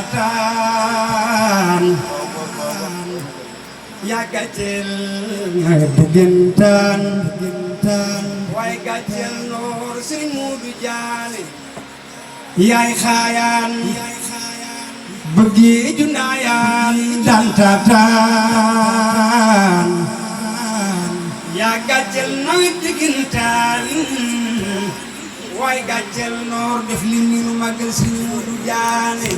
taataan yaa gàcceel diggantaan waaye gàcceel noor Sëriñ Moodu Jaane yaay xaayaan bëggi jundaayaan daan taataan yaa gàcceel nawet diggantaan waaye gàcceel noor def li ni nu màggal Sëriñ Moodu Jaane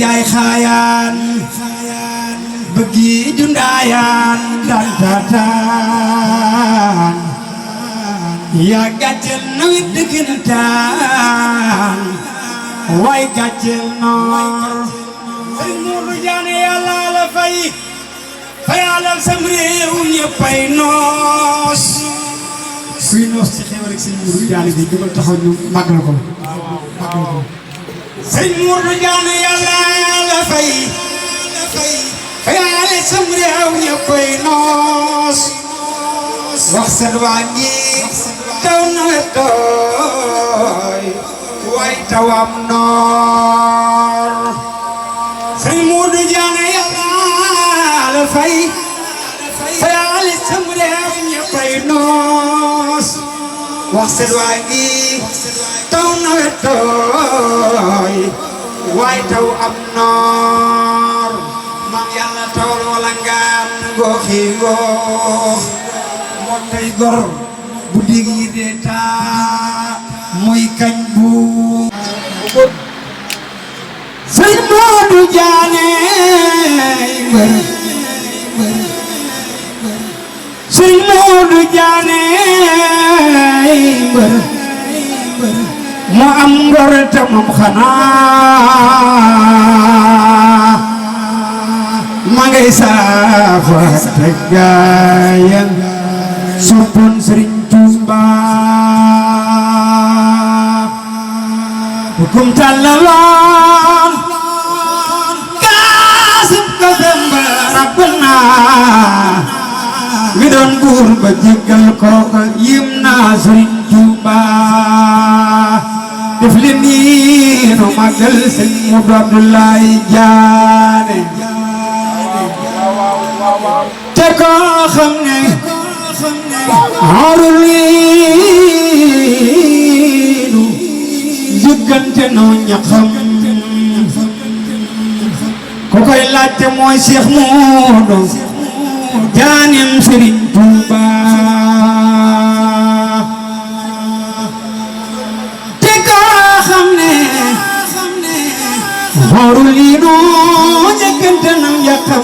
yaay xaayaan bëggi jundaayaan daan taataan yaa gàcceel nawet diggantaan waaye gàcceel noor Sëriñ Moodu Jaane yàlla la fay fayalal sam réew ñëppay noos kuy noos ci xew rek Sëriñ Moodu Jaane bi jógal taxaw ñu màggal ko Sëriñ Moodu Jaane yàlla la fay fayalal sam réew ñëppay noos wax seen waa ngi taw nawet tooy way tawam noor Sëriñ Moodu Jaane yàlla la fay fayalal sam réew ñëppay noos wax seen waa ngi taw nawet tooy way taw am noor maam yàlla tawal wala ngaan gooxi goox moo tay gor bu dig yi dee taa muy kañ bu Sëriñ Moodu Jaane mbër Sëriñ Moodu Jaane mbër moo am ngor te moom xanaa ma ngay saafa te gaaya soppoon Sëriñ Tuuba hukum tàllaloon kaasib ko femba rabbana mi doon buur ba jéggal kooka yim naa Sëriñ Tuuba def li nii nu màggal Sëriñ Moodu Abdoulaye Jaane te koo xam ne xoolul liinu jëggante noo ñaxam ku koy laajte mooy Cheikh Moodu Jaanem Sëriñ Tuuba te koo xam ne xoolul liinu jëggante noo ñaxam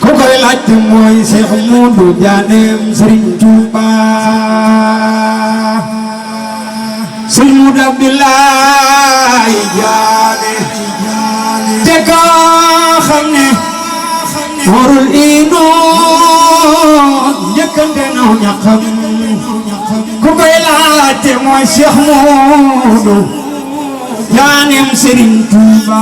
ku koy laajte mooy Cheikh Moodu Jaanem Sëriñ Tuuba Sëriñ Moodu Abdoulaye Jaane te koo xam ne warul inu njëkkante naw ñaxam ku koy laajte mooy Cheikh Moodu Jaanem Sëriñ Tuuba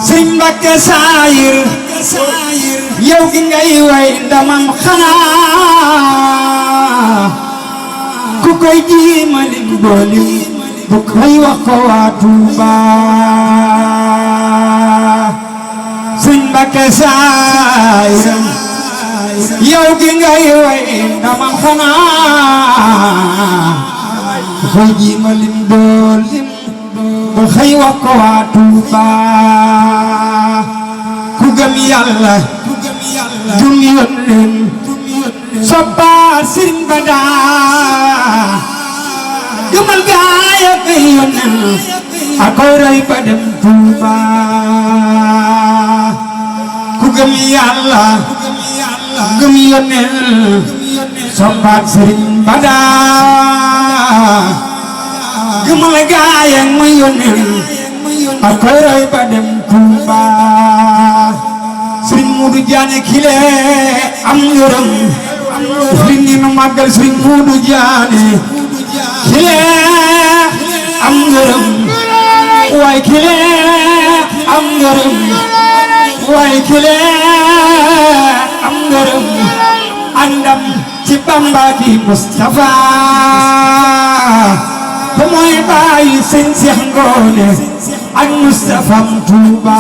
Sëñ Mbakke Saayir yow gi ngay way ndamam xanaa ku koy jiimalim doolim bu koy wax ko waa Tuuba Sëñ Mbakke Saayir yow gi ngay way ndamam xanaa ku koy jiimalim doolim bu xëy wax ko waa Tuuba ku gëm Yàlla gëm Yónneen soppaat Sëriñ Bada gëmal gaay ak Yónneen ak koy roy ba dem Tuuba ku gëm Yàlla gëm Yónneen soppaat Sëriñ Bada gëmal gaay ak Yónneen ak koy roy ba dem Tuuba Sëriñ Moodu Jaane kile am ngërëm li ni nu màggal Sëriñ Moodu Jaane kile am ngërëm waaye kile am ngërëm waaye kile am ngërëm andam ci Bamba di Mustafa bàyyi sëñ Seex Ngoone ak Mustafa Tuuba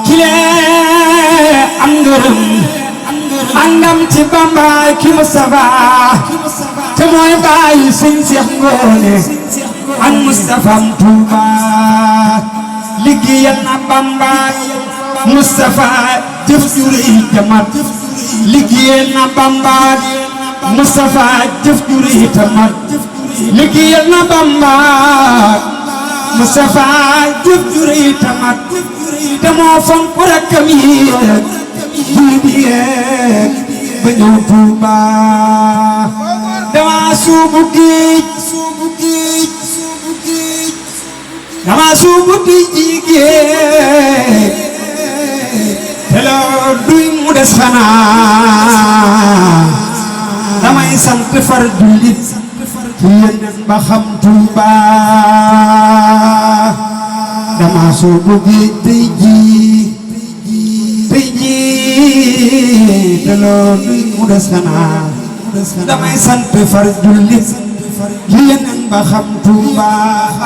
kile am ngërëm andam ci Bamba ki Mustafa te mooy bàyyi sëñ Seex Ngoone ak Mustafa Tuuba liggéeyal na Bamba Mustafa jëf ju rëy jamat liggéeyal na Bamba Mustafa jëf ju rëy tamat liggéeyal na Bamba Mustafa jëf ju rëy tamat te moo fonk rakkam yi jiibiyeek ba ñëw Tuuba dama suubu géej dama suubu géej te loo duy mu des xanaa damay sant far jullit ci yeneen ba xam Tuuba dama suubu géej tey jii te loo duy mu des xanaa damay sant far jullit ci yeneen ba xam Tuuba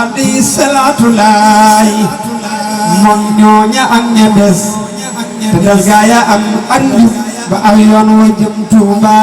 alayhi salaatu laay moom ñooña ak ña des te dal gaaya am andi ba aw yoon wa jëm Tuuba